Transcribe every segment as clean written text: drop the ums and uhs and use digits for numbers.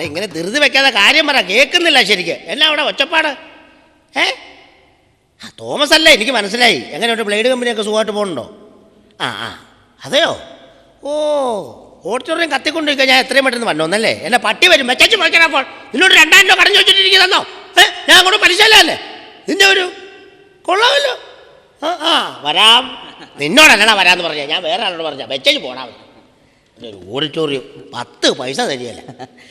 ഇങ്ങനെ ധൃതി വെക്കാതെ കാര്യം പറ, കേൾക്കുന്നില്ല ശരിക്ക്. എന്നാ അവിടെ ഒച്ചപ്പാട്? തോമസ് അല്ലേ, എനിക്ക് മനസ്സിലായി. എങ്ങനെയുണ്ട് ബ്ലേഡ് കമ്പനിയൊക്കെ സുഖമായിട്ട് പോകുന്നുണ്ടോ? അതെയോ? ഓ, ഓഡിറ്റോറിയം കത്തിക്കൊണ്ടിരിക്കുക. ഞാൻ എത്രയും പെട്ടെന്ന് വന്നോന്നല്ലേ. എന്നെ പട്ടി വരും വെച്ചു പോയിക്കണപ്പോൾ നിന്നോട് 2000 രൂപ കടഞ്ഞു വെച്ചിട്ടിരിക്കുന്നോ? ഞാൻ അങ്ങോട്ട് പരിശീലല്ലേ നിന്റെ ഒരു കൊള്ളാമല്ലോ. വരാം. നിന്നോടല്ലടാ വരാമെന്ന് പറഞ്ഞാൽ ഞാൻ വേറെ ആളോട് പറഞ്ഞാൽ വെച്ചു പോടാ. ഒരു ഓഡിറ്റോറിയം 10 പൈസ തരികയല്ല.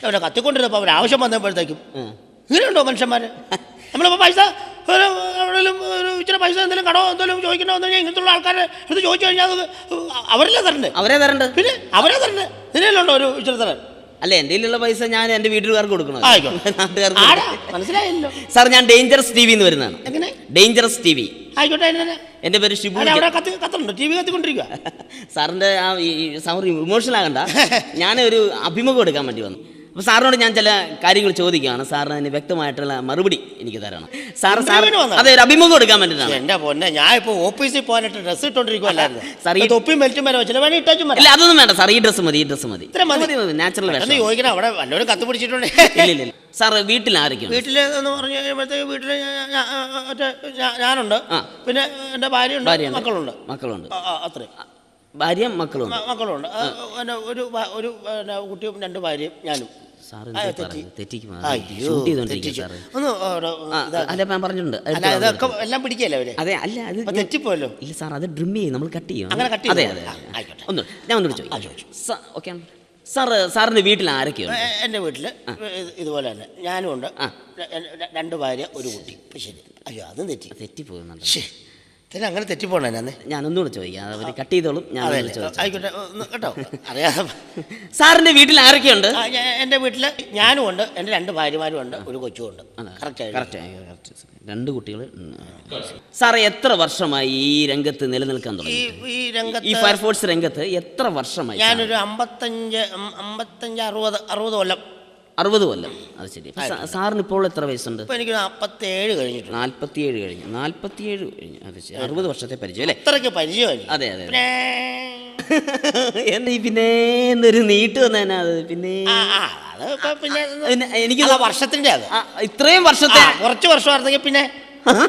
അവരെ കത്തിക്കൊണ്ടിരുന്നപ്പോൾ അവർ ആവശ്യം വന്നപ്പോഴത്തേക്കും ഇങ്ങനെയുണ്ടോ മനുഷ്യന്മാർ? നമ്മളിപ്പോൾ പൈസ എവിടെയെങ്കിലും ഒരു ഇച്ചിരി പൈസ എന്തെങ്കിലും കടോ എന്തെങ്കിലും ചോദിക്കണമെന്ന് കഴിഞ്ഞാൽ ഇങ്ങനത്തുള്ള ആൾക്കാരെ അടുത്ത് ചോദിച്ചു കഴിഞ്ഞാൽ അത് അവരല്ലേ തരണ്ടേ? പിന്നെ അവരെ തരണ്ടേ? നിന്നല്ലോ ഒരു ഇച്ചിരി തരാൻ. അല്ല, എൻ്റെ കയ്യിലുള്ള പൈസ ഞാൻ എൻ്റെ വീട്ടുകാർക്ക് കൊടുക്കണം. മനസ്സിലായല്ലോ സാർ. ഞാൻ ഡേഞ്ചറസ് TV എന്ന് വരുന്നതാണ്. എങ്ങനെ? Dangerous TV. ആയിക്കോട്ടെ. എൻ്റെ പേര് ഷിബു. TV കത്തിക്കൊണ്ടിരിക്കുക. സാറിൻ്റെ സാർ ഇമോഷണൽ ആകണ്ട. ഞാനൊരു അഭിമുഖം എടുക്കാൻ വേണ്ടി വന്നു. അപ്പോൾ സാറിനോട് ഞാൻ ചില കാര്യങ്ങൾ ചോദിക്കുകയാണ്. സാറിന് അതിന് വ്യക്തമായിട്ടുള്ള മറുപടി എനിക്ക് തരണം. അതെ, ഒരു അഭിമുഖം എടുക്കാൻ വേണ്ടിയിട്ടാണ്. എൻ്റെ പൊന്നെ, ഞാൻ ഇപ്പോൾ ഓഫീസിൽ പോകാനായിട്ട് ഡ്രസ്സ് ഇട്ടോണ്ടിരിക്കുവല്ലായിരുന്നു. സാർ ഈ തൊപ്പിയും ബെൽറ്റും വരെ വെച്ചാൽ വേണി ഇട്ടും. ഇല്ല, അതൊന്നും വേണ്ട സാർ. ഈ ഡ്രസ്സ് മതി. നാച്ചുറൽ ചോദിക്കണം. അവിടെ വല്ലവരും കത്ത് പിടിച്ചിട്ടുണ്ട്. ഇല്ല സാർ. വീട്ടിൽ ആരൊക്കെയാണ്? വീട്ടിൽ എന്ന് പറഞ്ഞു കഴിയുമ്പോഴത്തേക്ക് വീട്ടിൽ ഞാനുണ്ട്, പിന്നെ എൻ്റെ ഭാര്യയുണ്ട്, മക്കളുണ്ട്. അത്രയും. ഭാര്യയും മക്കളുണ്ട്. ഒരു കുട്ടിയും 2 ഭാര്യയും ഞാനും. എല്ലാം പിടിക്കല്ലേ അവര്? അതെ. അല്ല, അത് തെറ്റിപ്പോയല്ലോ. ഇല്ല സാർ, അത് ഡ്രിം ചെയ്യും, നമ്മൾ കട്ട് ചെയ്യും. അതെ. ഞാൻ ഒന്നുകൂടി ചോദിച്ചു. ഓക്കെ സാർ, സാറിന്റെ വീട്ടിൽ ആരൊക്കെയുണ്ട്? എൻ്റെ വീട്ടിൽ ഇതുപോലെ തന്നെ ഞാനും ഉണ്ട്, 2 ഭാര്യ, ഒരു കുട്ടി. ശരി. അയ്യോ, അതും തെറ്റിപ്പോകുന്നുണ്ട്. അങ്ങനെ തെറ്റിപ്പോണേ. ഞാനൊന്നുകൂടെ ചോദിക്കാം, അവർ കട്ട് ചെയ്തോളും. ആയിക്കോട്ടെ കേട്ടോ. അറിയാതെ. സാറിന്റെ വീട്ടിൽ ആരൊക്കെയുണ്ട്? എൻ്റെ വീട്ടിൽ ഞാനും ഉണ്ട്, എൻ്റെ 2 ഭാര്യമാരും ഉണ്ട്, ഒരു കൊച്ചും ഉണ്ട്. കറക്റ്റ് 2 കുട്ടികൾ. സാറേ, എത്ര വർഷമായി ഈ രംഗത്ത് നിലനിൽക്കാൻ തുടങ്ങി? ഈ ഫയർഫോഴ്സ് രംഗത്ത് എത്ര വർഷമായി? ഞാനൊരു 55-60 കൊല്ലം. 60 കൊല്ലം. അത് ശരി. സാറിന് ഇപ്പോൾ എത്ര വയസ്സുണ്ട്? എനിക്ക് 47 കഴിഞ്ഞിട്ട്. 47 കഴിഞ്ഞു. 47 കഴിഞ്ഞു. അത് ശരി. 60 വർഷത്തെ പരിചയം അല്ലേ? അത്രയ്ക്ക് പരിചയമായി. അതെ. എന്താ പിന്നെ എന്നൊരു നീട്ട് വന്നേനാ? അത് പിന്നെ എനിക്ക് വർഷത്തിന്റെ അത് ഇത്രയും വർഷത്തെ കുറച്ച് വർഷമായിരുന്നെങ്കിൽ പിന്നെ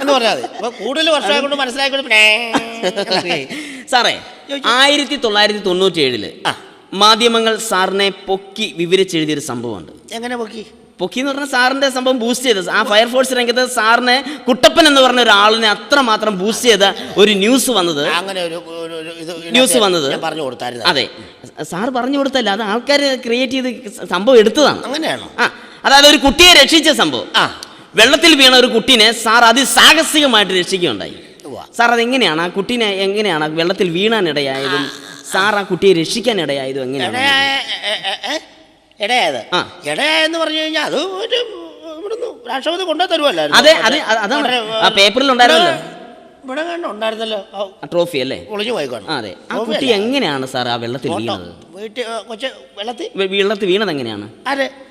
എന്ന് പറഞ്ഞാൽ മതി. കൂടുതൽ വർഷമായിക്കൊണ്ട് മനസ്സിലായിക്കൊണ്ട് പിന്നെ. സാറേ, 1997 മാധ്യമങ്ങൾ സാറിനെ പൊക്കി വിവരിച്ചെഴുതിയൊരു സംഭവമുണ്ട്. എങ്ങനെ പൊക്കി എന്ന് പറഞ്ഞാൽ സാറിന്റെ സംഭവം ബൂസ്റ്റ് ചെയ്ത്, ആ ഫയർഫോഴ്സ് രംഗത്ത് സാറിനെ കുട്ടപ്പൻ എന്ന് പറഞ്ഞ ഒരാളിനെ അത്രമാത്രം ബൂസ്റ്റ് ചെയ്ത ഒരു ന്യൂസ് വന്നത്. അങ്ങനെ ഒരു ന്യൂസ് വന്നത് പറഞ്ഞു കൊടുത്തായിരുന്നു. അതെ, സാർ പറഞ്ഞു കൊടുത്തല്ല, അത് ആൾക്കാർ ക്രിയേറ്റ് ചെയ്ത് സംഭവം എടുത്തതാണ്. അങ്ങനെയാണോ? അതായത് ഒരു കുട്ടിയെ രക്ഷിച്ച സംഭവം. വെള്ളത്തിൽ വീണ ഒരു കുട്ടീനെ സാർ അതിസാഹസികമായിട്ട് രക്ഷിക്കുകയുണ്ടായി. സാർ അതെങ്ങനെയാണ് ആ കുട്ടീനെ എങ്ങനെയാണ് വെള്ളത്തിൽ വീണാനിടയായതും സാർ ആ കുട്ടിയെ രക്ഷിക്കാൻ ഇടയായതും എങ്ങനെയാണ്? ഇടയായെന്ന് പറഞ്ഞു കഴിഞ്ഞാൽ അത് ഇവിടുന്ന് രാഷ്ട്രപതി കൊണ്ടു തരുമല്ലോ. അതെ, അതാണ് ആ പേപ്പറിൽ ഉണ്ടായിരുന്നല്ലോ. ഇവിടെ ഉണ്ടായിരുന്നല്ലോ ട്രോഫി അല്ലേ? ഒളിഞ്ഞു പോയിക്കോണം. അതെ. ആ കുട്ടി എങ്ങനെയാണ് സാർ ആ വെള്ളത്തിൽ വീണത്? വെള്ളത്തിൽ വീണത് എങ്ങനെയാണ്?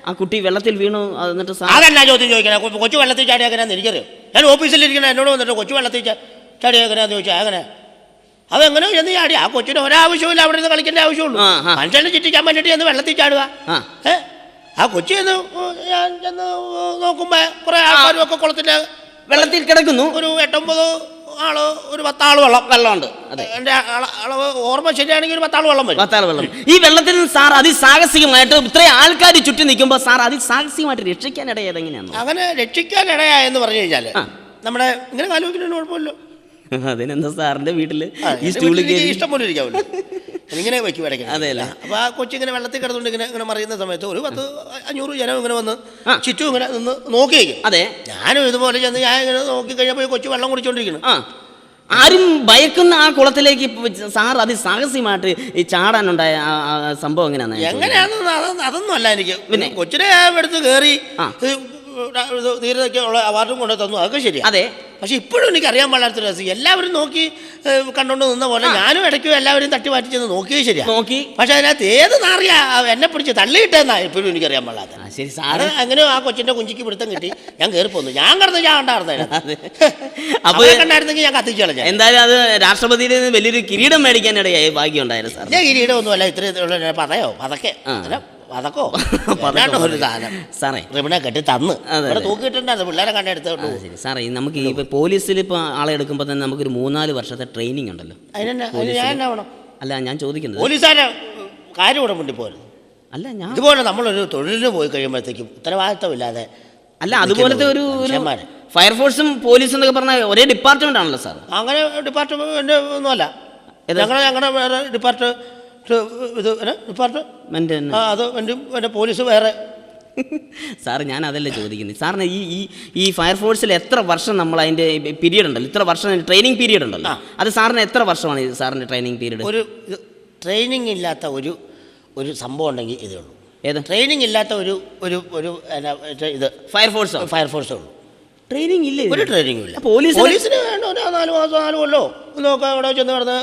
ആ കുട്ടി വെള്ളത്തിൽ വീണു. എന്നിട്ട് അതെന്നാ ചോദ്യം ചോദിക്കണേ? കൊച്ചു വെള്ളത്തിൽ ചാടി എങ്ങനെയാന്ന് എനിക്കറിയാം. ഞാൻ ഓഫീസിലിരിക്കണ എന്നോട് വന്നിട്ട് കൊച്ചു വെള്ളത്തിൽ ചാടി എങ്ങനെയാന്ന് ചോദിച്ചാൽ അങ്ങനെ അതെങ്ങനെ ചെന്ന് ചാടി? ആ കൊച്ചിന് ഒരാവശ്യമില്ല, അവിടെ നിന്ന് കളിക്കേണ്ട ആവശ്യമുള്ളൂ. മനുഷ്യനെ ചുറ്റിക്കാൻ വേണ്ടിയിട്ട് ചെന്ന് വെള്ളത്തിൽ ചാടുക. ആ കൊച്ചി ഞാൻ ചെന്ന് നോക്കുമ്പോ കുറെ ആൾക്കാരും ഒക്കെ കുളത്തിന്റെ വെള്ളത്തിൽ കിടക്കുന്നു. ഒരു 8-9 ആള്, ഒരു 10 ആള് വെള്ളമുണ്ട്. എന്റെ അളവ് ഓർമ്മ ശരിയാണെങ്കിൽ ഒരു 10 ആള് വെള്ളം വരും. 10 ആള് വെള്ളം. ഈ വെള്ളത്തിൽ സാർ അതിസാഹസികമായിട്ട് ഇത്രയും ആൾക്കാർ ചുറ്റി നിൽക്കുമ്പോൾ സാർ അതിസാഹസികമായിട്ട് രക്ഷിക്കാൻ ഇടയായത് എങ്ങനെയാണ്? അങ്ങനെ രക്ഷിക്കാൻ ഇടയായെന്ന് പറഞ്ഞു കഴിഞ്ഞാല് നമ്മുടെ ഇങ്ങനെ കാലുവെക്കുന്നതിന് കുഴപ്പമില്ലോ. അതിനെന്താ സാറിന്റെ വീട്ടില് ഈ സ്റ്റൂളിൽ ഇഷ്ടം പോലെ ഇരിക്കാമല്ലോ, ഇങ്ങനെ വെക്കും ഇടയ്ക്ക്. അതെയല്ല. അപ്പൊ ആ കൊച്ചിങ്ങനെ വെള്ളത്തിൽ കിടന്നുകൊണ്ട് ഇങ്ങനെ മറിയുന്ന സമയത്ത് ഒരു 100-500 ജനം ഇങ്ങനെ വന്ന് ചുറ്റും ഇങ്ങനെ നിന്ന് നോക്കി വയ്ക്കും. അതെ. ഞാനും ഇതുപോലെ ചെന്ന് ഞാൻ ഇങ്ങനെ നോക്കി കഴിഞ്ഞപ്പോൾ കൊച്ചു വെള്ളം കുടിച്ചോണ്ടിരിക്കുന്നു. ആരും ഭയക്കുന്ന ആ കുളത്തിലേക്ക് സാർ അതിസാഹസികമായിട്ട് ഈ ചാടാനുണ്ടായ സംഭവം എങ്ങനെയാണെന്ന് അതൊന്നും അല്ല എനിക്ക്. പിന്നെ കൊച്ചിനെ എടുത്ത് കയറി ധീരതയ്ക്ക് ഉള്ള അവാർഡും കൊണ്ട് തന്നു, അതൊക്കെ ശരി. അതെ. പക്ഷെ ഇപ്പോഴും എനിക്ക് അറിയാൻ പാടാത്ത രസം, എല്ലാവരും നോക്കി കണ്ടോണ്ട് നിന്ന പോലെ ഞാനും ഇടയ്ക്കും എല്ലാവരും തട്ടി മാറ്റി ചെന്ന് നോക്കിയേ ശരിയാ നോക്കി. പക്ഷെ അതിനകത്ത് ഏത് നാറിയാ എന്നെ പിടിച്ച് തള്ളിയിട്ടെന്നാ ഇപ്പോഴും എനിക്ക് അറിയാൻ പാടാത്ത. ശരി സാറ് അങ്ങനെയോ ആ കൊച്ചിന്റെ കുഞ്ചിക്ക് പിടുത്തം കിട്ടി, ഞാൻ കയറി പോന്നു. ഞാൻ കിടന്ന് ഞാൻ ഉണ്ടായിരുന്നേ, അപ്പൊ കണ്ടായിരുന്നെങ്കിൽ ഞാൻ കത്തിച്ചു കളഞ്ഞ. എന്തായാലും അത് രാഷ്ട്രപതിയിൽ നിന്ന് വലിയൊരു കിരീടം മേടിക്കാനിടയായി ഭാഗ്യം ഉണ്ടായിരുന്നു സാർ. ഞാൻ കിരീടം ഒന്നും അല്ല, ഇത്രയും പതയോ പതക്കെ പതക്കോ ഒരു സാധനം സാറേ റിബണെ കെട്ടി തന്ന് ഇവിടെ തൂക്കിയിട്ടുണ്ടായിരുന്നു പിള്ളേരെ കണ്ടെടുത്തോണ്ട്. ശരി സാറേ, നമുക്ക് ഈ പോലീസിൽ ഇപ്പോൾ ആളെ എടുക്കുമ്പോൾ തന്നെ നമുക്കൊരു 3-4 വർഷത്തെ ട്രെയിനിങ് ഉണ്ടല്ലോ. അതിന് ഞാൻ എന്നാ വേണം? അല്ല, ഞാൻ ചോദിക്കുന്നത് പോലീസുകാരെ കാര്യം കൂടെ മുണ്ടി പോരുത്. അല്ല, ഞാൻ ഇതുപോലെ നമ്മളൊരു തൊഴിലിന് പോയി കഴിയുമ്പോഴത്തേക്കും ഉത്തരവാദിത്തമില്ലാതെ അല്ല, അതുപോലത്തെ ഒരു ഫയർഫോഴ്സും പോലീസും എന്നൊക്കെ പറഞ്ഞാൽ ഒരേ ഡിപ്പാർട്ട്മെന്റ് ആണല്ലോ സാർ. അങ്ങനെ ഡിപ്പാർട്ട്മെന്റ് ഒന്നുമല്ല, ഞങ്ങളുടെ വേറെ അത് പോലീസ് വേറെ. സാർ, ഞാൻ അതല്ല ചോദിക്കുന്നത്. സാറിന് ഈ ഫയർഫോഴ്സിൽ എത്ര വർഷം നമ്മൾ അതിൻ്റെ പീരീഡ് ഉണ്ടല്ലോ, ഇത്ര വർഷം ട്രെയിനിങ് പീരീഡ് ഉണ്ടല്ലോ, അത് സാറിന് എത്ര വർഷമാണ് സാറിൻ്റെ ട്രെയിനിങ് പീരീഡ്? ഒരു ട്രെയിനിങ് ഇല്ലാത്ത ഒരു സംഭവം ഉണ്ടെങ്കിൽ ഇതേ ഉള്ളൂ. ഏത് ട്രെയിനിങ് ഇല്ലാത്ത ഒരു ഇത് ഫയർഫോഴ്സേ ഉള്ളൂ. ട്രെയിനിങ് ഇല്ല, ഒരു ട്രെയിനിങ് ഇല്ല. പോലീസിന് വേണ്ട ഒരു 4 മാസം 4 കൊല്ലോ നോക്കാം, അവിടെ ചെന്ന് കിടന്ന്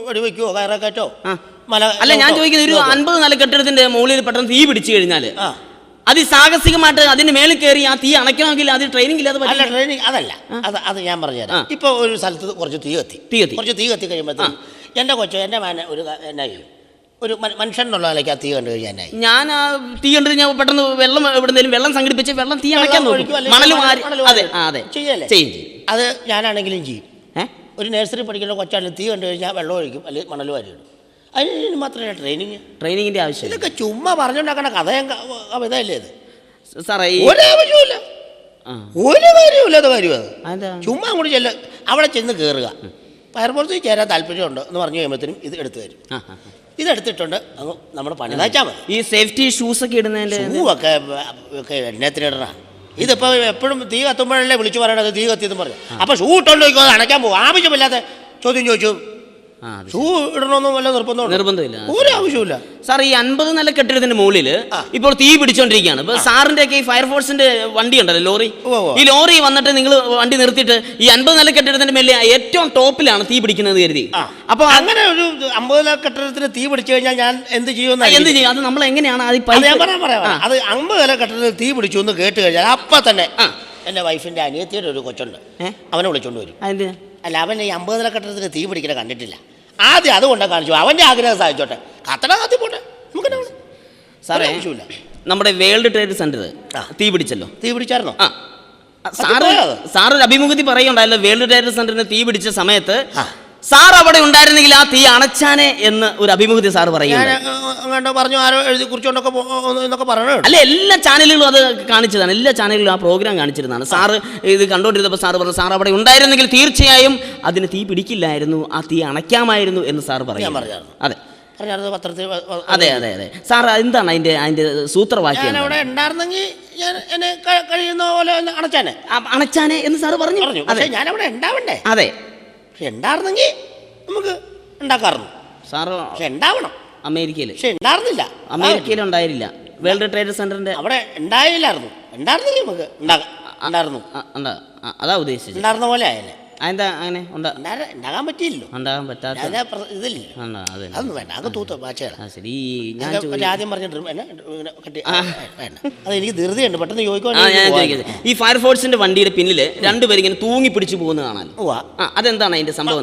വെടിവെക്കുവോ കയറൊക്കെറ്റോ മല. അല്ല, ഞാൻ ചോദിക്കുന്നത് ഒരു 50 നില കെട്ടിടത്തിന്റെ മുകളിൽ പെട്ടെന്ന് തീ പിടിച്ചു കഴിഞ്ഞാൽ അതിസാഹസികമായിട്ട് അതിന് മേളിൽ കയറി ആ തീ അണയ്ക്കണമെങ്കിൽ അത് ട്രെയിനിങ് ഇല്ലാതെ അല്ല. ട്രെയിനിങ് അതല്ല, അത് ഞാൻ പറഞ്ഞുതരാം. ഇപ്പൊ ഒരു സ്ഥലത്ത് കുറച്ച് തീ കത്തി കഴിയുമ്പോഴത്തേക്കും എൻ്റെ കൊച്ചോ എൻ്റെ മാന എന്നാ ചെയ്യും, ഒരു മനുഷ്യൻ എന്നുള്ള നിലയ്ക്ക് ആ തീ കണ്ടു കഴിഞ്ഞാൽ ഞാൻ ആ തീ കണ്ടു കഴിഞ്ഞാൽ പെട്ടെന്ന് വെള്ളം സംഘടിപ്പിച്ച് വെള്ളം തീ അണയ്ക്കാൻ ചെയ്യും. അത് ഞാനാണെങ്കിലും ചെയ്യും. ഒരു നഴ്സറി പഠിക്കുന്ന കൊച്ചാണെങ്കിൽ തീ കണ്ടു കഴിഞ്ഞാൽ വെള്ളം ഒഴിക്കും, അല്ലെങ്കിൽ മണൽ വാരിയിടും. അതിന് മാത്രമേ ട്രെയിനിങ്ങിന്റെ ആവശ്യം. ഇതൊക്കെ ചുമ്മാ പറഞ്ഞുണ്ടാക്കണ കഥയും കവിതയല്ലേ ഇത് സാറേ? ഒരാവശ്യമില്ല, ഒരു കാര്യമില്ലാത്ത കാര്യം അത്. ചുമ്മാ അങ്ങോട്ട് അവിടെ ചെന്ന് കയറുക, ഫയർഫോഴ്സിൽ ചേരാൻ താല്പര്യമുണ്ട് എന്ന് പറഞ്ഞു കഴിയുമ്പോഴത്തേനും ഇത് എടുത്തു തരും. ഇതെടുത്തിട്ടുണ്ട് അങ്ങ് നമ്മുടെ പണി വെച്ചാൽ മതി. ഈ സേഫ്റ്റി ഷൂസ് ഒക്കെ ഇടുന്നതിൻ്റെ ഷൂ ഒക്കെ എണ്ണത്തിനിടണ. ഇതിപ്പോൾ എപ്പോഴും തീ കത്തുമ്പോഴല്ലേ വിളിച്ചു പറയണത് തീ കത്തിയെന്ന് പറഞ്ഞു. അപ്പോൾ ഷൂ ഇട്ടുകൊണ്ട് ചോദിക്കും, അത് അണയ്ക്കാൻ പോകും. ആവശ്യമില്ലാത്ത ചോദ്യം ചോദിച്ചു. ഷൂ ഇടണമെന്നും വല്ല നിർബന്ധമില്ല, ഒരു ആവശ്യമില്ല. സാർ, ഈ 50 നില കെട്ടിടത്തിന്റെ മുകളിൽ ഇപ്പോൾ തീ പിടിച്ചോണ്ടിരിക്കുകയാണ്. ഇപ്പൊ സാറിന്റെ ഒക്കെ ഈ ഫയർഫോഴ്സിന്റെ വണ്ടി ഉണ്ടല്ലോ, ലോറി. ഈ ലോറി വന്നിട്ട് നിങ്ങൾ വണ്ടി നിർത്തിയിട്ട് ഈ 50 നില കെട്ടിടത്തിന്റെ മേലെ ഏറ്റവും ടോപ്പിലാണ് തീ പിടിക്കുന്നത് കരുതി. അപ്പൊ അങ്ങനെ ഒരു 50 നില കെട്ടിടത്തിന് തീ പിടിച്ചു കഴിഞ്ഞാൽ ഞാൻ എന്ത് ചെയ്യും? അത് നമ്മൾ എങ്ങനെയാണ് അത് 50 നില കെട്ടിടത്തിൽ തീ പിടിച്ചു എന്ന് കേട്ട് കഴിഞ്ഞാൽ അപ്പൊ തന്നെ എൻ്റെ വൈഫിന്റെ അനിയത്തിയുടെ ഒരു കൊച്ചുണ്ട്, അവനെ വിളിച്ചോണ്ട് വരും. അല്ല, അവൻ ഈ 50 നില കെട്ടിടത്തിന് തീ പിടിക്കണ കണ്ടിട്ടില്ല. ആദ്യം അതുകൊണ്ട് കാണിച്ചു, അവൻ്റെ ആഗ്രഹം സാധിച്ചോട്ടെ. കത്തട കത്തി പോട്ടെ, നമുക്ക് സാറേ. നമ്മുടെ വേൾഡ് ട്രേഡ് സെന്റർ തീ പിടിച്ചല്ലോ. തീ പിടിച്ചായിരുന്നോ? സാറൊരു അഭിമുഖത്തിൽ പറയുണ്ടായല്ലോ, വേൾഡ് ട്രേഡ് സെന്ററിന് തീ പിടിച്ച സമയത്ത് സാർ അവിടെ ഉണ്ടായിരുന്നെങ്കിൽ ആ തീ അണച്ചാനെ എന്ന് ഒരു അഭിമുഖത്തിൽ സാർ പറഞ്ഞു. ആരോ എഴുതി കുറിച്ചോണ്ടൊക്കെ പറയണോ? അല്ല, എല്ലാ ചാനലുകളും അത് കാണിച്ചതാണ്. എല്ലാ ചാനലുകളും ആ പ്രോഗ്രാം കാണിച്ചിരുന്നതാണ്. സാറ് ഇത് കണ്ടുകൊണ്ടിരുന്നപ്പോൾ സാറ് പറഞ്ഞു, സാർ അവിടെ ഉണ്ടായിരുന്നെങ്കിൽ തീർച്ചയായും അതിന് തീ പിടിക്കില്ലായിരുന്നു, ആ തീ അണയ്ക്കാമായിരുന്നു എന്ന് സാർ പറഞ്ഞു. അതെ, അതെ അതെ അതെ. സാർ, എന്താണ് അതിന്റെ സൂത്രവാക്യം? അവിടെ ഉണ്ടായിരുന്നെങ്കിൽ എന്നെ കഴിയുന്ന പോലെ അണച്ചാനെ എന്ന് സാർ പറഞ്ഞു. അതെ, ഞാനവിടെ ഉണ്ടാവണ്ടേ? അതെ, പക്ഷെ ഉണ്ടായിരുന്നെങ്കിൽ നമുക്ക് ഉണ്ടാക്കാറുണ്ട് സാറ്. പക്ഷെ ഉണ്ടാവണം. അമേരിക്കയിൽ പക്ഷെ ഉണ്ടായിരുന്നില്ല. അമേരിക്കയിൽ ഉണ്ടായിരുന്നില്ല. വേൾഡ് ട്രേഡ് സെന്ററിന്റെ അവിടെ ഉണ്ടായില്ലായിരുന്നു. ഉണ്ടായിരുന്നെങ്കിൽ നമുക്ക് ഉണ്ടായിരുന്നു. അതാ ഉദ്ദേശിച്ചത്. ഉണ്ടായിരുന്ന പോലെ ആയല്ലേ? അതെന്താ അങ്ങനെ ഉണ്ടാകാൻ പറ്റിയില്ലോ? ഉണ്ടാകാൻ പറ്റാത്ത ഇതില്ല. അതൊന്നും വേണ്ട, അത് തൂത്ത ഭാഷയാണ്. ശരി, ആദ്യം പറഞ്ഞിട്ട് അത് എനിക്ക് ധൃതിയുണ്ട്, പെട്ടെന്ന് ചോദിക്കുവാൻ. ഈ ഫയർഫോഴ്സിന്റെ വണ്ടിയുടെ പിന്നിൽ രണ്ടുപേരും ഇങ്ങനെ തൂങ്ങി പിടിച്ചു പോകുന്ന കാണാൻ. അതെന്താണ് അതിന്റെ സംഭവം?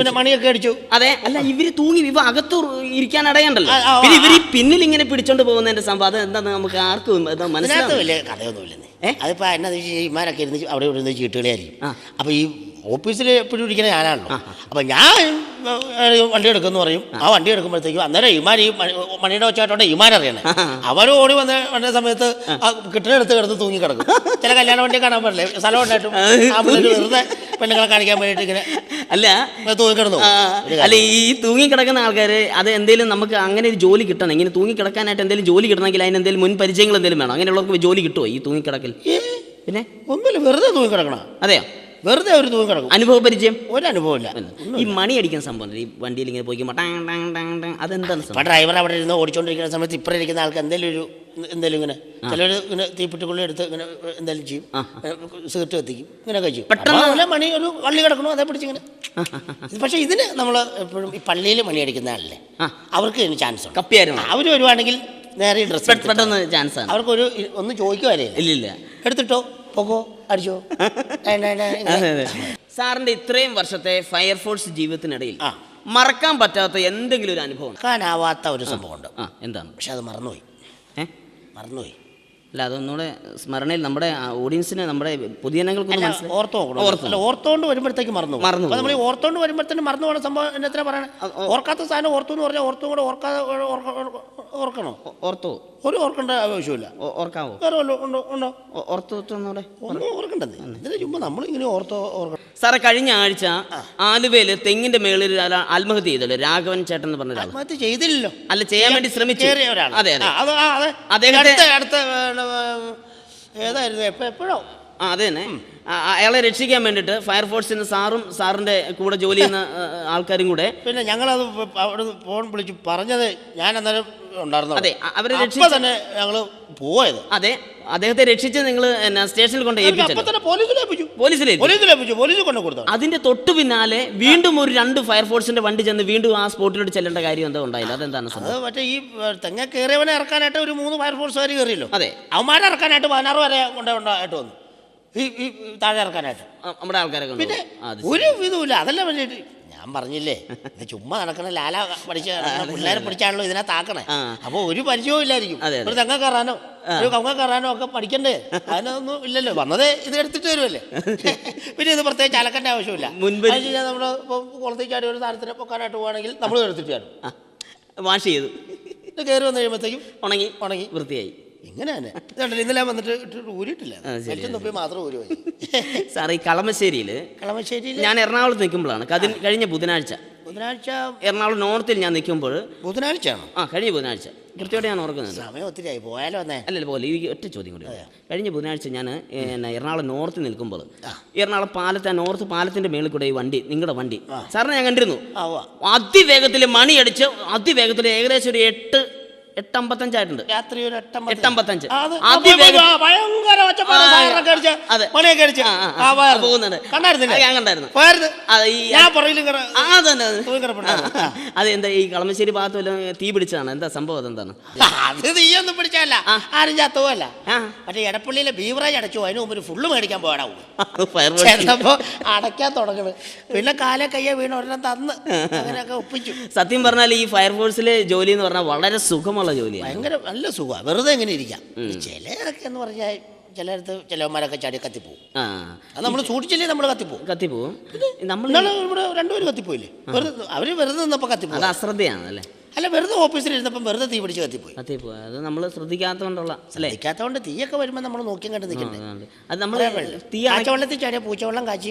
പിന്നെ മണിയൊക്കെ അടിച്ചു. അതെ, അല്ല, ഇവര് തൂങ്ങി അകത്ത് ഇരിക്കാൻ അടയണ്ടല്ലോ, പിന്നെ ഇവര് പിന്നിൽ ഇങ്ങനെ പിടിച്ചോണ്ട് പോകുന്നതിന്റെ സംഭവം അത് എന്താന്ന് നമുക്ക് ആർക്കും മനസ്സിലാവില്ല. കഥയൊന്നുമില്ലെന്നേ. അതിപ്പോ എന്നാ ഇമാരൊക്കെ ഇരുന്ന് അവിടെ ഇരുന്ന് ചീട്ടുകളിയായിരിക്കും. അപ്പൊ ഈ ഓഫീസിൽ എപ്പോഴും ഇരിക്കുന്ന ഞാനാണല്ലോ. അപ്പം ഞാൻ വണ്ടി എടുക്കുമെന്ന് പറയും. ആ വണ്ടി എടുക്കുമ്പോഴത്തേക്കും അന്നേരം ഇമാൻ ഈ മണിയുടെ വെച്ചായിട്ടുണ്ട് ഇമാനറിയണേ. അവരും ഓടി വന്ന സമയത്ത് ആ കിട്ടണെടുത്ത് കിടന്ന് തൂങ്ങി കിടക്കും. ചില കല്യാണ വണ്ടി കാണാൻ പറ്റില്ലേ, സ്ഥലം ഉണ്ടായിട്ടും വെറുതെ പെണ്ണുങ്ങളെ കാണിക്കാൻ വേണ്ടിയിട്ട് ഇങ്ങനെ തൂങ്ങി കിടന്നു. അല്ല, ഈ തൂങ്ങി കിടക്കുന്ന ആൾക്കാർ അത് എന്തെങ്കിലും നമുക്ക് അങ്ങനെ ഒരു ജോലി കിട്ടണം. ഇങ്ങനെ തൂങ്ങി കിടക്കാനായിട്ട് എന്തെങ്കിലും ജോലി കിട്ടണമെങ്കിൽ അതിന് എന്തെങ്കിലും മുൻ പരിചയങ്ങൾ എന്തെങ്കിലും വേണം. അങ്ങനെയുള്ളവർക്ക് ജോലി കിട്ടുമോ ഈ തൂങ്ങി കിടക്കൽ? പിന്നെ ഒന്നുമില്ല, വെറുതെ തൂങ്ങി കിടക്കണം. അതെയോ? വെറുതെ ഒരു തൂങ്ങി കിടക്കും. അനുഭവ പരിചയം? ഒരു അനുഭവമില്ല. ഈ മണി അടിക്കുന്ന സംഭവം ഈ വണ്ടിയിൽ ഇങ്ങനെ പോയി അതെന്താണ്? ഡ്രൈവർ അവിടെ ഇരുന്ന് ഓടിച്ചോണ്ടിരിക്കുന്ന സമയത്ത് ഇപ്പുറം ഇരിക്കുന്ന ആൾക്ക് എന്തെങ്കിലും ഇങ്ങനെ ചിലർ ഇങ്ങനെ തീപ്പെട്ടിക്കുള്ളി എടുത്ത് ഇങ്ങനെ എന്തെങ്കിലും ചെയ്യും, സിഗരറ്റ് കത്തിക്കും, ഇങ്ങനെയൊക്കെ ചെയ്യും. പെട്ടെന്ന് മണി ഒരു വള്ളി കിടക്കണോ അതേ പിടിച്ചിങ്ങനെ. പക്ഷെ ഇതിന് നമ്മൾ എപ്പോഴും ഈ പള്ളിയിൽ മണി അടിക്കുന്ന ആളല്ലേ, അവർക്ക് ഇതിന് ചാൻസ് ഉണ്ട്. കപ്പിയായിരുന്നു അവർ വരുവാണെങ്കിൽ നേരെ ഡ്രസ് പെട്ടെന്ന് ചാൻസ് ആണ്. അവർക്കൊരു ഒന്നും ചോദിക്കുവാനേ ഇല്ലില്ല, എടുത്തിട്ടോ പോകോ അടിച്ചോ. സാറിന്റെ ഇത്രയും വർഷത്തെ ഫയർഫോഴ്സ് ജീവിതത്തിനിടയിൽ മറക്കാൻ പറ്റാത്ത എന്തെങ്കിലും ഒരു അനുഭവം മറക്കാനാവാത്ത ഒരു സംഭവമുണ്ട്. എന്താണ്? പക്ഷെ അത് മറന്നുപോയി. മറന്നുപോയി. അല്ല, അതൊന്നുകൂടെ സ്മരണയിൽ നമ്മുടെ ഓഡിയൻസിന്, നമ്മുടെ പൊതുജനങ്ങൾക്ക് ഓർത്തോണ്ട് വരുമ്പോഴത്തേക്ക് മറന്നു. നമ്മൾ ഈ ഓർത്തോണ്ട് വരുമ്പോഴത്തേക്ക് മറന്നു പോകുന്ന സംഭവം എന്നെത്ര പറയണേ? ഓർക്കാത്ത സാധനം ഓർത്തു എന്ന് പറഞ്ഞാൽ ഓർത്തും കൂടെ ഓർക്കണോ? ഓർത്തോ? ഒരു ഓർക്കേണ്ട ആവശ്യമില്ല. ഓർക്കാവോ? ഉണ്ടോ? ഒന്നും ഓർക്കണ്ടത്. ഇതിന് ചുമ്മാ നമ്മളിങ്ങനെ ഓർക്കണം. സാറേ, കഴിഞ്ഞ ആഴ്ച ആലുവയില് തെങ്ങിന്റെ മേളിൽ ആത്മഹത്യ ചെയ്തല്ലോ, രാഘവൻ ചേട്ടൻ എന്ന് പറഞ്ഞ ഒരാൾ. ആത്മഹത്യ ചെയ്തില്ലല്ലോ, അല്ല ചെയ്യാൻ വേണ്ടി ശ്രമിച്ചു. അതെ, അടുത്ത ഏതായിരുന്നു? എപ്പോഴോ അത് തന്നെ. അയാളെ രക്ഷിക്കാൻ വേണ്ടിയിട്ട് ഫയർഫോഴ്സിന് സാറും സാറിന്റെ കൂടെ ജോലി ചെയ്യുന്ന ആൾക്കാരും കൂടെ, പിന്നെ ഞങ്ങളത് അവിടെ ഫോൺ വിളിച്ച് പറഞ്ഞത് ഞാൻ അന്നേരം ഉണ്ടായിരുന്നു. അതെ, അവരെ തന്നെ ഞങ്ങള് പോയത്. അതെ, അദ്ദേഹത്തെ രക്ഷിച്ച് നിങ്ങൾ സ്റ്റേഷനിൽ കൊണ്ട് പോലീസിൽ കൊണ്ട് കൊടുത്തു. അതിന്റെ തൊട്ടു പിന്നാലെ വീണ്ടും ഒരു 2 ഫയർഫോഴ്സിന്റെ വണ്ടി ചെന്ന് വീണ്ടും ആ സ്പോട്ടിലോട്ട് ചെല്ലേണ്ട കാര്യം എന്താ ഉണ്ടായില്ല? അതെന്താണ്? അത് മറ്റേ ഈ തെങ്ങ കയറിയവനെ ഇറക്കാനായിട്ട് ഒരു 3 ഫയർഫോഴ്സുകാർ കയറിയല്ലോ. അതെ, അവന്മാരെ ഇറക്കാനായിട്ട് 16 വരെ കൊണ്ടായിട്ട് വന്നു. ഈ താഴെ ഇറക്കാനായിട്ട് നമ്മുടെ ആൾക്കാരൊക്കെ. പിന്നെ ഒരു ഇതുമില്ല. അതല്ല വേണ്ടിയിട്ട് ഞാൻ പറഞ്ഞില്ലേ, ഇത് ചുമ്മാ നടക്കണ ലാല പഠിച്ച പിള്ളേരെ പിടിച്ചാണല്ലോ ഇതിനകത്ത് ആക്കണേ. അപ്പൊ ഒരു പരിചയവും ഇല്ലായിരിക്കും. ഒരു തെങ്ങ കയറാനോ ഒരു കവുങ്ങ കയറാനോ ഒക്കെ പഠിക്കണ്ടേ? അതിനൊന്നും ഇല്ലല്ലോ. വന്നത് ഇത് എടുത്തിട്ട് വരുമല്ലേ. പിന്നെ ഇത് പ്രത്യേകിച്ച് അലക്കേണ്ട ആവശ്യമില്ല. നമ്മുടെ ഇപ്പം കുളത്തിൽ ചാടി ഒരു താരത്തിനെ പൊക്കാനായിട്ട് പോവാണെങ്കിൽ നമ്മൾ എടുത്തിട്ട് ചാടും. വാഷ് ചെയ്തു കയറി വന്നു കഴിയുമ്പോഴത്തേക്കും ഉണങ്ങി വൃത്തിയായി. ഇങ്ങനെ തന്നെ ഇതുണ്ടല്ലോ. ഇന്നലെ വന്നിട്ട് ഊരിയിട്ടില്ല, തൊപ്പി മാത്രം ഊരി. സാർ, ഈ കളമശ്ശേരിയിൽ ഞാൻ എറണാകുളത്ത് നിൽക്കുമ്പോഴാണ് കഴിഞ്ഞ ബുധനാഴ്ച എറണാകുളം നോർത്തിൽ ഞാൻ നിൽക്കുമ്പോൾ. ബുധനാഴ്ചയാണോ? കഴിഞ്ഞ ബുധനാഴ്ച കൃത്യമായിട്ട് ഞാൻ ഓർക്കുന്നത്. സമയം ഒത്തിരി ആയി പോയാലോ? അല്ലല്ലോ, പോലെ ഈ ഒറ്റ ചോദ്യം കൂടി. കഴിഞ്ഞ ബുധനാഴ്ച ഞാൻ എറണാകുളം നോർത്തിൽ നിൽക്കുമ്പോൾ എറണാകുളം പാലത്തെ നോർത്ത് പാലത്തിന്റെ മേളിൽ കൂടെ ഈ വണ്ടി, നിങ്ങളുടെ വണ്ടി സാറിനെ ഞാൻ കണ്ടിരുന്നു. അതിവേഗത്തിൽ മണിയടിച്ച് അതിവേഗത്തിൽ ഏകദേശം ഒരു 8:55 ആയിട്ടുണ്ട്. രാത്രി ഒരു 8:55. അതെന്താ ഈ കളമശ്ശേരി ഭാഗത്ത് വല്ലതും തീ പിടിച്ചതാണ്? എന്താ സംഭവം? അതെന്താണ്? അത് തീയൊന്നും പിടിച്ചല്ല, ആരും ചത്തുവല്ല. മറ്റേ എടപ്പള്ളിയിലെ ബീവറേജ് അടച്ചു. അതിന് മുമ്പ് ഫുള്ള് മേടിക്കാൻ പോയാടാവും. അടയ്ക്കാൻ തുടങ്ങണ്. പിന്നെ കാലെ കയ്യെ വീണ് ഒരെണ്ണം തന്ന് അങ്ങനെയൊക്കെ ഒപ്പിച്ചു. സത്യം പറഞ്ഞാൽ ഈ ഫയർഫോഴ്സിലെ ജോലി എന്ന് പറഞ്ഞാൽ വളരെ സുഖമുള്ള ജോലിയാണ്. ഭയങ്കര നല്ല സുഖമാണ്. വെറുതെ എങ്ങനെ ഇരിക്കാം. ചിലരൊക്കെ എന്ന് പറഞ്ഞാൽ ചിലയിടത്ത് ചിലവന്മാരൊക്കെ ചാടി കത്തിപ്പോവും. അത് നമ്മൾ സൂക്ഷിച്ചില്ലേ, നമ്മൾ കത്തിപ്പോവും. നമ്മൾ ഇവിടെ 2 പേര് കത്തിപ്പോയില്ലേ? അവര് വെറുതെ നിന്നപ്പോൾ കത്തിപ്പോയി. അത് അശ്രദ്ധയാണ് അല്ലേ? അല്ല, വെറുതെ ഓഫീസിൽ ഇരുന്നപ്പം വെറുതെ തീ പിടിച്ച് കത്തിപ്പോയി. അത് നമ്മൾ ശ്രദ്ധിക്കാത്തതുകൊണ്ടുള്ള ശ്രദ്ധിക്കാത്തതുകൊണ്ട് തീയൊക്കെ വരുമ്പോൾ നമ്മൾ നോക്കിയും കണ്ട് നിൽക്കണ്ടേ? അത് നമ്മൾ കാച്ചവെള്ളത്തിൽ ചാടിയ പൂച്ചവെള്ളം കാച്ചി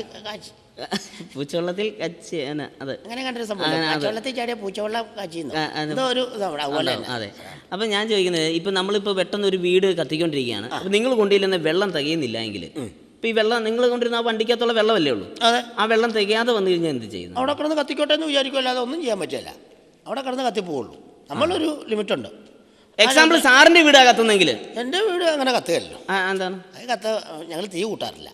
പൂച്ചവെള്ളത്തിൽ കച്ചി അത് അങ്ങനെ കണ്ടൊരു സംഭവം. കാച്ചവെള്ളത്തിൽ ചാടിയ പൂച്ചവെള്ളം കാച്ചി ഒരു അതുപോലെ. അതെ. അപ്പം ഞാൻ ചോദിക്കുന്നത്, ഇപ്പം നമ്മളിപ്പോൾ പെട്ടെന്ന് ഒരു വീട് കത്തിക്കൊണ്ടിരിക്കുകയാണ്. അപ്പം നിങ്ങൾ കൊണ്ടുവരുന്ന വെള്ളം തികയുന്നില്ല എങ്കിൽ, ഇപ്പം ഈ വെള്ളം നിങ്ങൾ കൊണ്ടിരുന്ന ആ വണ്ടിക്കകത്തുള്ള വെള്ളമല്ലേ ഉള്ളൂ. അതെ. ആ വെള്ളം തികയാതെ വന്നു കഴിഞ്ഞാൽ എന്ത് ചെയ്യുന്നു? അവിടെ കിടന്ന് കത്തിക്കോട്ടെ എന്ന് വിചാരിക്കുമല്ലാതെ ഒന്നും ചെയ്യാൻ പറ്റില്ല. അവിടെ കിടന്ന് കത്തിപ്പോവുള്ളൂ. നമ്മളൊരു ലിമിറ്റുണ്ട്. എക്സാമ്പിൾ സാറിൻ്റെ വീടാ കത്തുന്നെങ്കിൽ? എൻ്റെ വീട് അങ്ങനെ കത്തുകയല്ലോ. എന്താണ് അത് ഞങ്ങൾ തീ കൂട്ടാറില്ല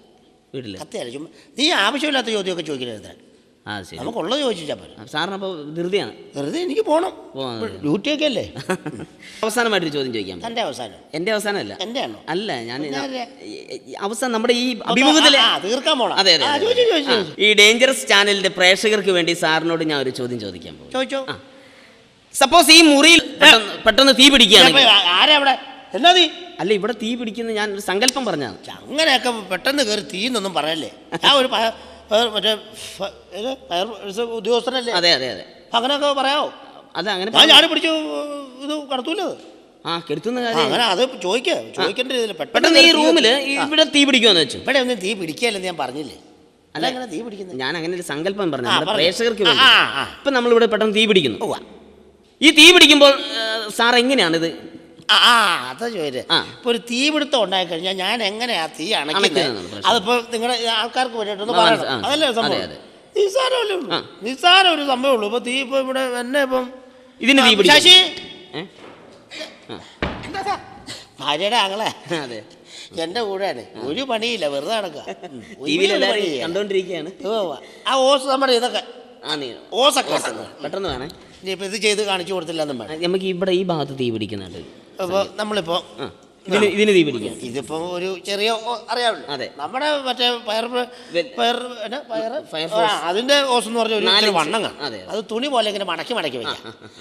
വീട്ടിൽ. കത്തിയല്ല, ചുമ്മാ നീ ആവശ്യമില്ലാത്ത ചോദ്യമൊക്കെ ചോദിക്കരുത്. നമുക്കുള്ളത് ചോദിച്ചാൽ പോലും. സാറിനപ്പോൾ ധൃതിയാണ്. വെറുതെ എനിക്ക് പോകണം, ഡ്യൂട്ടിയൊക്കെ അല്ലേ. അവസാനമായിട്ടൊരു ചോദ്യം ചോദിക്കാം. എൻ്റെ അവസാനം? എൻ്റെ അവസാനമല്ല. എൻ്റെ ആണോ? അല്ല, ഞാൻ അവസാനം നമ്മുടെ ഈ അഭിമുഖത്തിൽ തീർക്കാൻ പോകണം. അതെ. ഈ ഡേഞ്ചറസ് ചാനലിന്റെ പ്രേക്ഷകർക്ക് വേണ്ടി സാറിനോട് ഞാൻ ഒരു ചോദ്യം ചോദിക്കാൻ പോകും. ചോദിച്ചോ. സപ്പോസ് ഈ മുറിയിൽ പെട്ടെന്ന് തീ പിടിക്കുകയാണെങ്കിൽ ആരെവിടെ? എന്നാ തീ? അല്ല, ഇവിടെ തീ പിടിക്കുന്ന ഞാൻ ഒരു സങ്കല്പം പറഞ്ഞാണ്. അങ്ങനെയൊക്കെ പെട്ടെന്ന് കയറി തീന്നൊന്നും പറയല്ലേ. ഞാൻ ഒരു മറ്റേ ഫയർ ഉദ്യോഗസ്ഥനല്ലേ? അതെ. അങ്ങനെയൊക്കെ പറയാമോ? അതെ, അങ്ങനെ ഞാൻ പിടിച്ചു ഇത് കടത്തൂല്ലോ. കെടുത്തുന്ന കാര്യം അങ്ങനെ അത് ചോദിക്കേണ്ട രീതിയിൽ പെട്ടെന്ന് ഈ റൂമിൽ ഇവിടെ തീ പിടിക്കുമെന്ന് വെച്ചു. ഇവിടെ ഒന്നും തീ പിടിക്കുകയല്ലെന്ന് ഞാൻ പറഞ്ഞില്ലേ. അല്ല, അങ്ങനെ തീ പിടിക്കുന്നത് ഞാൻ അങ്ങനെ ഒരു സങ്കല്പം പറഞ്ഞു പ്രേക്ഷകർക്ക് വേണ്ടി. ഇപ്പം നമ്മളിവിടെ പെട്ടെന്ന് തീ പിടിക്കുന്നു. ഈ തീ പിടിക്കുമ്പോൾ സാർ എങ്ങനെയാണിത്? അതാ ചോദിച്ചത്. ഇപ്പൊ ഒരു തീപിടുത്തം ഉണ്ടായി കഴിഞ്ഞാൽ ഞാൻ എങ്ങനെയാ തീ അണയ്ക്കുന്നത്? അതിപ്പോ നിങ്ങളുടെ ആൾക്കാർക്ക് വേണ്ടിയിട്ടൊന്ന് പറയണം. അതല്ലേ സംഭവം? നിസ്സാരമല്ലേ ഉള്ളൂ, നിസ്സാരം ഒരു സംഭവം ഉള്ളൂ. ഇപ്പൊ തീ ഇപ്പൊ ഇവിടെ എന്നെ ഇപ്പം ഇതിന് തീ ശശി ഭാര്യയുടെ ആങ്ങളെ എന്റെ കൂടെയാണ്. ഒരു പണിയില്ല, വെറുതെ നടക്കുക. കണ്ടോണ്ടിരിക്കുകയാണ്. ആ ഓസ് നമ്മുടെ ഇതൊക്കെ ഓസൊക്കെ പെട്ടെന്ന് വേണേ. ഇനിയിപ്പോൾ ഇത് ചെയ്ത് കാണിച്ചു കൊടുത്തില്ല. നമുക്ക് ഇവിടെ ഈ ഭാഗത്ത് തീ പിടിക്കുന്നുണ്ട്. അപ്പോൾ നമ്മളിപ്പോൾ ഇതിന് തീ പിടിക്കാം. ഇതിപ്പോ ഒരു ചെറിയ അറിയാമല്ലോ. അതെ. നമ്മുടെ മറ്റേ അതിന്റെ ഓസ് എന്ന് പറഞ്ഞ ഒരു വണ്ണം കാണും. അത് തുണി പോലെ ഇങ്ങനെ മടക്കി വെക്കാം.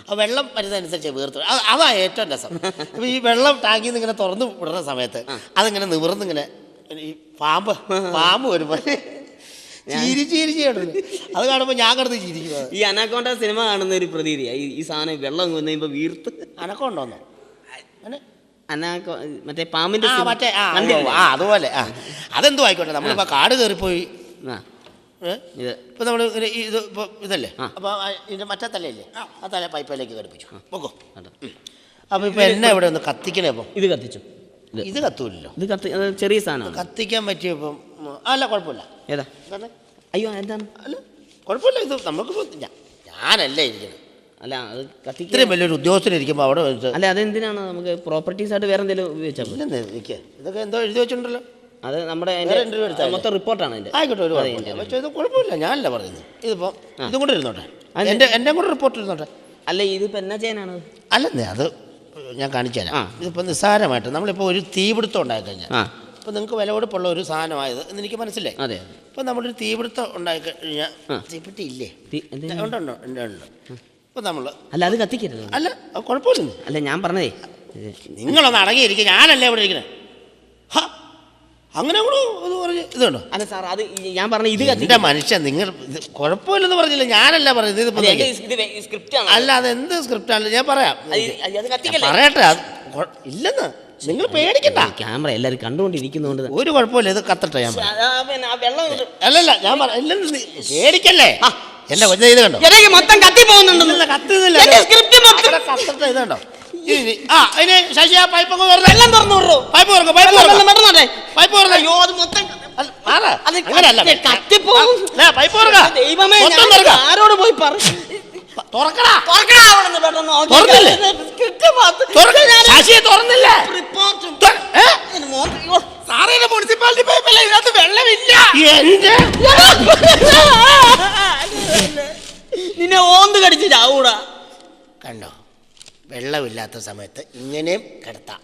ആ വെള്ളം വരുന്നതനുസരിച്ച് വീർത്ത് അതാ ഏറ്റവും രസം. അപ്പൊ ഈ വെള്ളം ടാങ്കിൽ നിന്ന് ഇങ്ങനെ തുറന്നു വിടുന്ന സമയത്ത് അതിങ്ങനെ നിവർന്നിങ്ങനെ ഈ പാമ്പ് വരുമ്പോ ചിരിച്ച് അത് കാണുമ്പോ ഞാൻ കിടന്ന് ചിരിക്കുന്നത്. ഈ അനാക്കോണ്ട സിനിമ കാണുന്ന ഒരു പ്രതീതിയാ ഈ സാധനം വെള്ളം വന്നുമ്പോ വീർത്ത്. അനക്കോണ്ടോന്നോ? മറ്റേ പാമ്പിന്റെ അതുപോലെ അതെന്തോ ആയിക്കോട്ടെ. നമ്മളിപ്പോ കാട് കയറിപ്പോയി ഇപ്പൊ നമ്മള് ഇത് ഇപ്പൊ ഇതല്ലേ, അപ്പൊ ഇതിന്റെ മറ്റേ തലയല്ലേ, ആ തല പൈപ്പിലേക്ക് ഘടിപ്പിച്ചു നോക്കോ. അപ്പൊ ഇപ്പൊ എന്നെ ഇവിടെ ഒന്ന് കത്തിക്കണേ. അപ്പം ഇത് കത്തിച്ചു. ഇത് കത്തൂല്ലോ. ഇത് ചെറിയ സാധനം കത്തിക്കാൻ പറ്റിയപ്പം അല്ല കുഴപ്പമില്ല. ഏതാ? അയ്യോ എന്താണ്? അല്ല കുഴപ്പമില്ല. ഇത് നമുക്ക് ഞാനല്ലേ ഇരിക്കുന്നത്. അല്ല അത് ഇത്രയും വലിയൊരു ഉദ്യോഗസ്ഥനിരിക്കുമ്പോൾ അവിടെ അല്ല അതെന്തിനാണ് നമുക്ക് പ്രോപ്പർട്ടീസ് ആയിട്ട് വേറെ എന്തെങ്കിലും ഉപയോഗിച്ചാൽ ഇതൊക്കെ എന്തോ എഴുതി വെച്ചിട്ടുണ്ടല്ലോ. അത് നമ്മുടെ മൊത്തം റിപ്പോർട്ടാണ് അതിൻ്റെ. ആയിക്കോട്ടെ, ഒരു പക്ഷേ ഇത് കുഴപ്പമില്ല. ഞാനല്ല പറയുന്നത്. ഇതിപ്പോൾ ഇതും കൂടെ ഇരുന്നോട്ടെ, എൻ്റെ കൂടെ റിപ്പോർട്ട് ഇരുന്നോട്ടെ. അല്ല ഇതിപ്പോൾ എന്നാ ചെയ്യാനാണ്? അല്ലെന്നേ അത് ഞാൻ കാണിച്ചു തരാം. ഇതിപ്പോൾ നിസ്സാരമായിട്ട് നമ്മളിപ്പോൾ ഒരു തീപിടുത്തം ഉണ്ടായിക്കഴിഞ്ഞാൽ ഇപ്പം നിങ്ങൾക്ക് വില കൊടുപ്പുള്ള ഒരു സാധനമായത് എന്ന് എനിക്ക് മനസ്സിലായി. അതെ. ഇപ്പം നമ്മളൊരു തീപിടുത്തം ഉണ്ടായിക്കഴിഞ്ഞാൽ തീപ്പെട്ടി ഇല്ലേ? ഉണ്ട്. ഇപ്പം നമ്മൾ അല്ല അത് കത്തിക്കരുത്. അല്ല കുഴപ്പമില്ല. അല്ല ഞാൻ പറഞ്ഞതേ നിങ്ങളൊന്ന് അടങ്ങിയിരിക്കും. ഞാനല്ലേ ഇവിടെ ഇരിക്കണേ. അങ്ങനെ കൂടെ അത് പറഞ്ഞ് ഇതുണ്ടോ? അല്ല സാർ അത് ഞാൻ പറഞ്ഞ ഇത് എൻ്റെ മനുഷ്യൻ നിങ്ങൾ കുഴപ്പമില്ലെന്ന് പറഞ്ഞില്ല. ഞാനല്ല പറയുന്നത്. ഇത് സ്ക്രിപ്റ്റ് അല്ല അതെന്ത് സ്ക്രിപ്റ്റാണ് ഞാൻ പറയാം. പറയട്ടെ. അത് ഇല്ലെന്ന് നിങ്ങൾ പേടിക്കണ്ട. ക്യാമറ എല്ലാവരും കണ്ടുകൊണ്ടിരിക്കുന്നതുകൊണ്ട് ഒരു കുഴപ്പമില്ല. ഇത് കത്തട്ടെ. ഞാൻ അല്ലല്ല ഞാൻ ഇല്ലെന്ന് പേടിക്കല്ലേ. എന്റെ കൊച്ചു ഇത് കണ്ടോ മൊത്തം കത്തി പോകുന്നുണ്ടോ? കത്തുന്നില്ല. കത്തട്ടെ. ഇത് കണ്ടോ? അതിന് ശശി ആ പൈപ്പ് വെള്ളം തുറന്നു വിടൂ. പൈപ്പ് തുറക്കും. പൈപ്പ് ആരോട് പോയി തുറന്നില്ല. മുനിസിപ്പാലിറ്റി പൈപ്പല്ല, ഇതിനകത്ത് വെള്ളമില്ല. നിന്നെ ഓന്ത് കടിച്ച് ചാവൂടാ. കണ്ടോ? വെള്ളമില്ലാത്ത സമയത്ത് ഇങ്ങനെയും കിടത്താം.